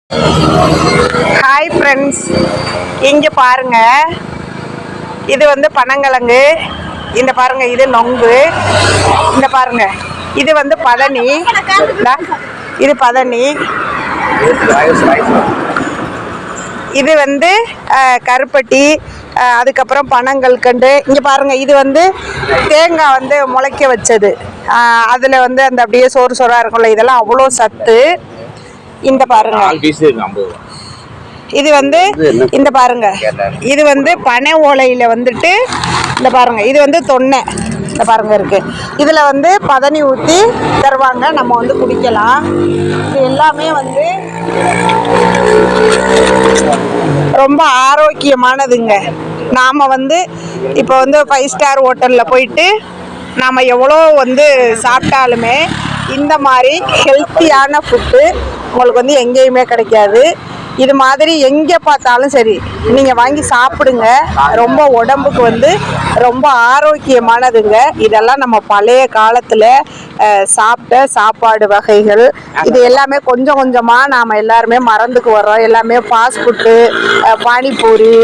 Hi friends, இங்கே பாருங்க, இது வந்து பனங்கிழங்கு. இந்த பாருங்க, இது நொங்கு. இந்த பாருங்க, இது வந்து பதனி. இது பதனி. இது வந்து கருப்பட்டி. அதுக்கப்புறம் பனங்கல்கண்டு. இங்கே பாருங்க, இது வந்து தேங்காய் வந்து முளைக்க வச்சது. அதில் வந்து அந்த அப்படியே சோறு சோறாக இருக்கும்ல, இதெல்லாம் அவ்வளோ சத்து. இந்த பாருங்க, இது வந்து இந்த பாருங்க, இது வந்து பனை ஓலையில வந்துட்டு இந்த பாருங்க, இது வந்து தொன்னை. இந்த பாருங்க இருக்கு. இதுல வந்து பதனி ஊற்றி தருவாங்க, நம்ம வந்து குடிக்கலாம். இது எல்லாமே வந்து ரொம்ப ஆரோக்கியமானதுங்க. நாம வந்து இப்போ வந்து 5 ஸ்டார் ஹோட்டலில் போயிட்டு நாம் எவ்வளோ வந்து சாப்பிட்டாலுமே இந்த மாதிரி ஹெல்த்தியான ஃபுட்டு உங்களுக்கு வந்து எங்கேயுமே கிடைக்காது. இது மாதிரி எங்கே பார்த்தாலும் சரி, நீங்கள் வாங்கி சாப்பிடுங்க. ரொம்ப உடம்புக்கு வந்து ரொம்ப ஆரோக்கியமானதுங்க. இதெல்லாம் நம்ம பழைய காலத்தில் சாப்பிட்ட சாப்பாடு வகைகள். இது எல்லாமே கொஞ்சம் கொஞ்சமாக நாம் எல்லாருமே மறந்துக்கு வர்றோம். எல்லாமே ஃபாஸ்ட் ஃபுட்டு, பானிபூரி,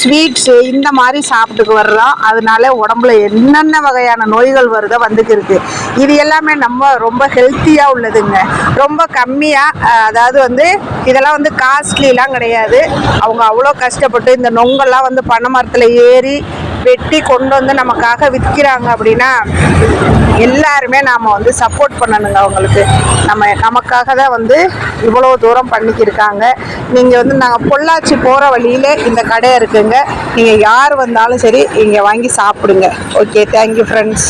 ஸ்வீட்ஸு இந்த மாதிரி சாப்பிட்டுக்கு வர்றோம். அதனால உடம்புல என்னென்ன வகையான நோய்கள் வருதோ வந்துக்கு இருக்குது. இது எல்லாமே நம்ம ரொம்ப ஹெல்த்தியாக உள்ளதுங்க. ரொம்ப கம்மியாக, அதாவது வந்து இதெல்லாம் வந்து காஸ்ட்லிலாம் கிடையாது. அவங்க அவ்வளோ கஷ்டப்பட்டு இந்த நொங்கெல்லாம் வந்து பனை மரத்தில் ஏறி வெட்டி கொண்டு வந்து நமக்காக விற்கிறாங்க. அப்படின்னா எல்லாருமே நாம் வந்து சப்போர்ட் பண்ணணுங்க அவங்களுக்கு. நமக்காக தான் வந்து இவ்வளோ தூரம் பண்ணிக்கிருக்காங்க. நீங்கள் வந்து நாங்கள் பொள்ளாச்சி போகிற வழியில் இந்த கடை இருக்குங்க. நீங்கள் யார் வந்தாலும் சரி இங்கே வாங்கி சாப்பிடுங்க. Okay, thank you friends.